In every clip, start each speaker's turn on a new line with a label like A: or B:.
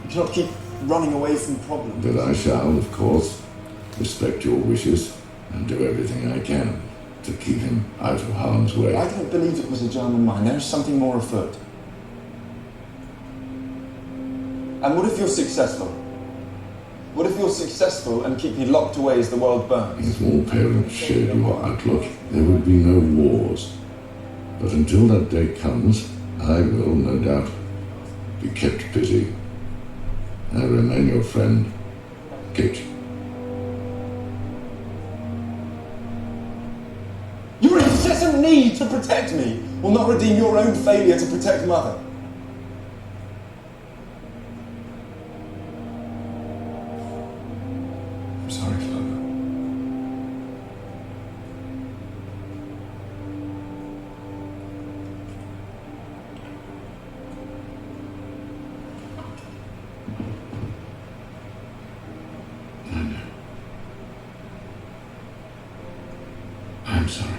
A: You cannot keep running away from problems.
B: But I shall, of course, respect your wishes and do everything I can to keep him out of harm's way.
A: I don't believe it was a German mine. There is something more afoot. And what if you're successful? What if you're successful and keep me locked away as the world burns?
B: If all parents shared your outlook, there would be no wars. But until that day comes, I will, no doubt, be kept busy. I remain your friend, Kate.
A: Your incessant need to protect me will not redeem your own failure to protect Mother. I'm sorry, Father.
B: I know. I'm sorry.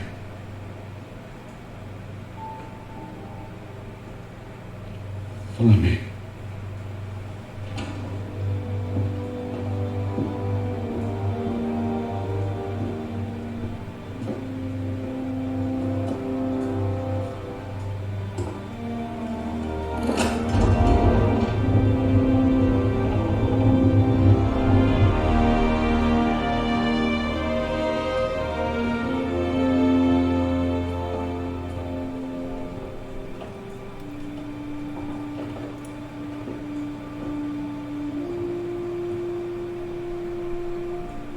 B: Follow me.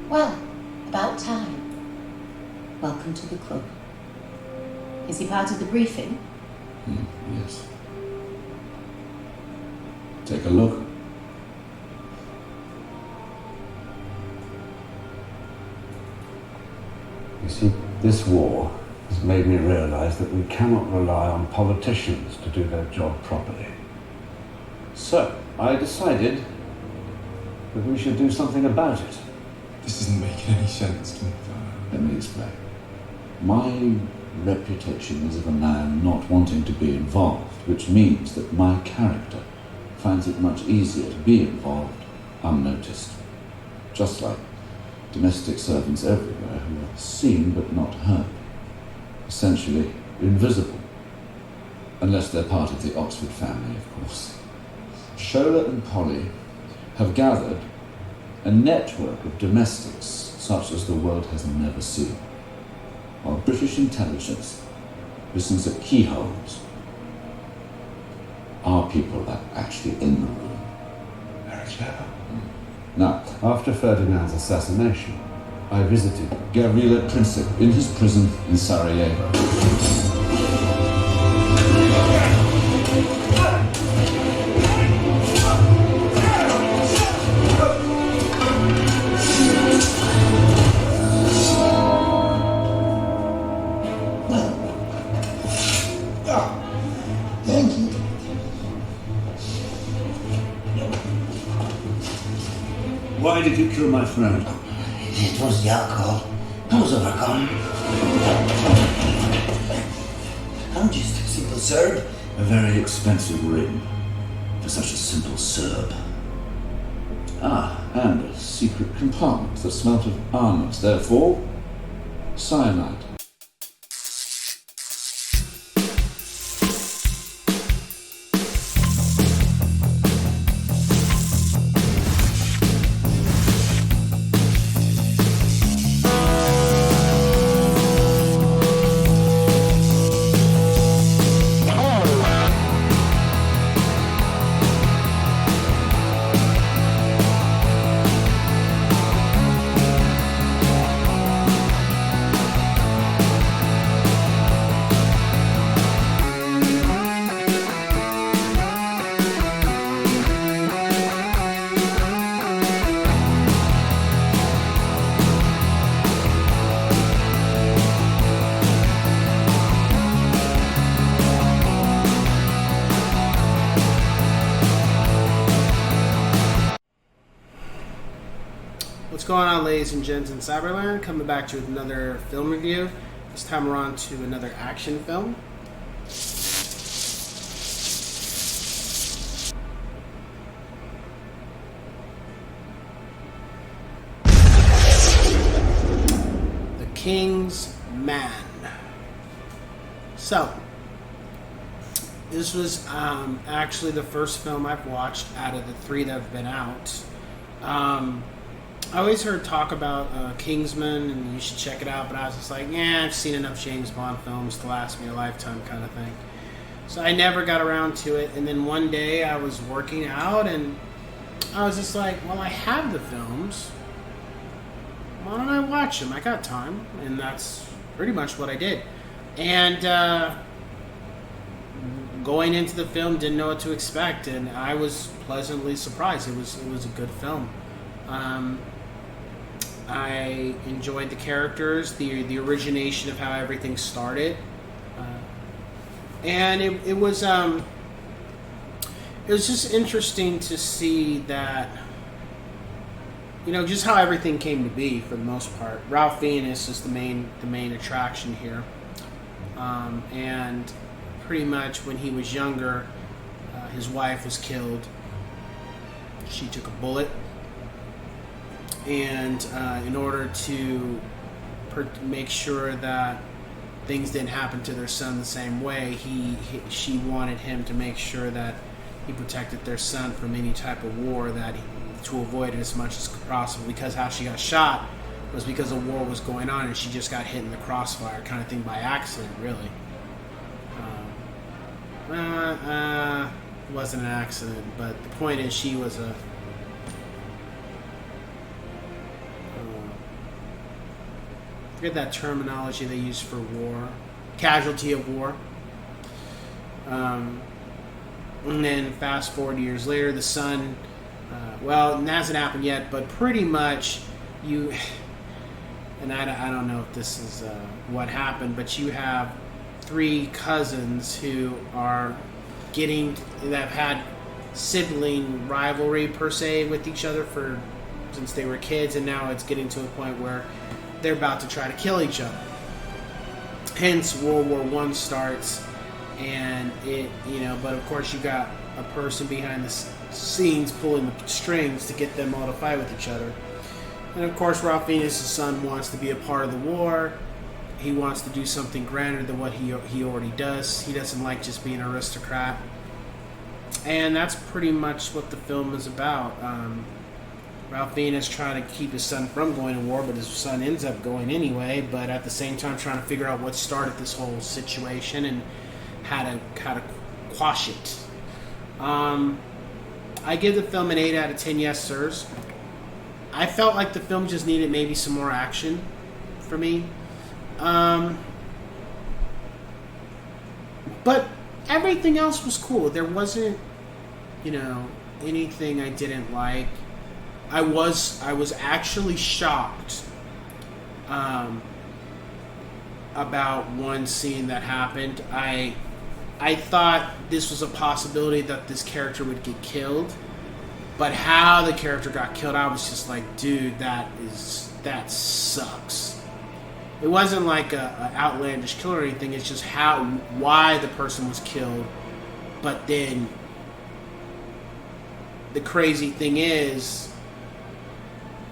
C: Well, about time. Welcome to the club. Is he part of the briefing?
B: Yes. Take a look.
D: You see, this war has made me realize that we cannot rely on politicians to do their job properly. So, I decided that we should do something about it.
A: This isn't making any sense to me, Father.
B: Let me explain. My reputation is of a man not wanting to be involved, which means that my character finds it much easier to be involved unnoticed. Just like domestic servants everywhere who are seen but not heard. Essentially invisible. Unless they're part of the Oxford family, of course. Shola and Polly have gathered a network of domestics such as the world has never seen. While British intelligence listens at keyholes, our people are actually in the room.
A: Very clever.
D: Now, after Ferdinand's assassination, I visited
B: Gavrila Princip in his prison in Sarajevo.
E: Thank you.
D: Why did you kill my friend?
E: It was the alcohol. I was overcome. I'm just a simple Serb.
B: A very expensive ring for such a simple Serb. Ah, and a secret compartment that smelt of almonds, therefore, cyanide.
F: What's going on, ladies and gents in Cyberland? Coming back to another film review. This time we're on to another action film. Kingsman. So, this was actually the first film I've watched out of the 3 that have been out. I always heard talk about Kingsman, and you should check it out, but I was just like, yeah, I've seen enough James Bond films to last me a lifetime kind of thing. So I never got around to it, and then one day I was working out, and I was just like, well, I have the films. Why don't I watch them? I got time, and that's pretty much what I did. And going into the film, didn't know what to expect, and I was pleasantly surprised. It was a good film. I enjoyed the characters, the origination of how everything started, and it was just interesting to see that, just how everything came to be for the most part. Ralph Fiennes is the main attraction here, and pretty much when he was younger, his wife was killed. She took a bullet. And in order to make sure that things didn't happen to their son the same way, she wanted him to make sure that he protected their son from any type of war, to avoid it as much as possible. Because how she got shot was because a war was going on, and she just got hit in the crossfire, kind of thing, by accident, really. It wasn't an accident, but the point is, she was a forget that terminology they use for war, casualty of war. And then fast forward years later, the son, well, it hasn't happened yet, but pretty much and I don't know if this is what happened, but you have 3 cousins who that have had sibling rivalry per se with each other since they were kids, and now it's getting to a point where they're about to try to kill each other. Hence, World War I starts, and but of course you got a person behind the scenes pulling the strings to get them all to fight with each other. And of course, Ralph Fiennes' son wants to be a part of the war. He wants to do something grander than what he already does. He doesn't like just being an aristocrat. And that's pretty much what the film is about. Ralph Fiennes trying to keep his son from going to war, but his son ends up going anyway, but at the same time trying to figure out what started this whole situation and how to quash it. I give the film an 8 out of 10 yes sirs. I felt like the film just needed maybe some more action for me. But everything else was cool. There wasn't, anything I didn't like. I was actually shocked about one scene that happened. I thought this was a possibility that this character would get killed, but how the character got killed, I was just like, dude, that sucks. It wasn't like a outlandish kill or anything. It's just why the person was killed. But then the crazy thing is,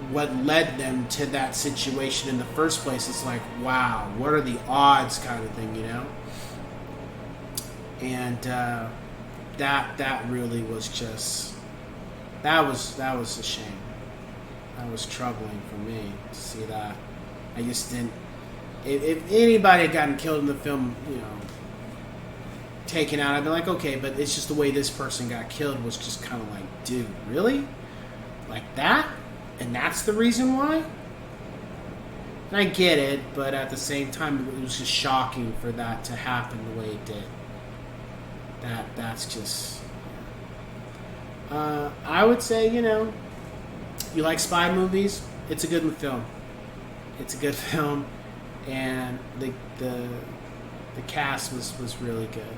F: what led them to that situation in the first place. It's like, wow, what are the odds, kind of thing, And that really was just that was a shame. That was troubling for me to see that. I just didn't. If anybody had gotten killed in the film, taken out, I'd be like, okay, but it's just the way this person got killed was just kind of like, dude, really? Like that? And that's the reason why? And I get it, but at the same time, it was just shocking for that to happen the way it did. That's just... I would say, you like spy movies, it's a good film. It's a good film, and the cast was really good.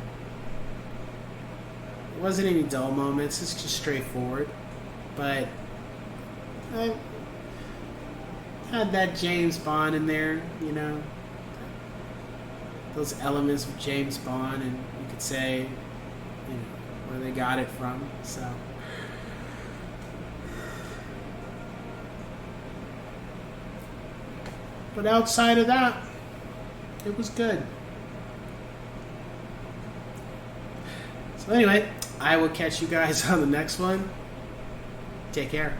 F: It wasn't any dull moments, it's just straightforward. But I had that James Bond in there, those elements of James Bond, and you could say, where they got it from. So But outside of that, it was good. So anyway, I will catch you guys on the next one. Take care.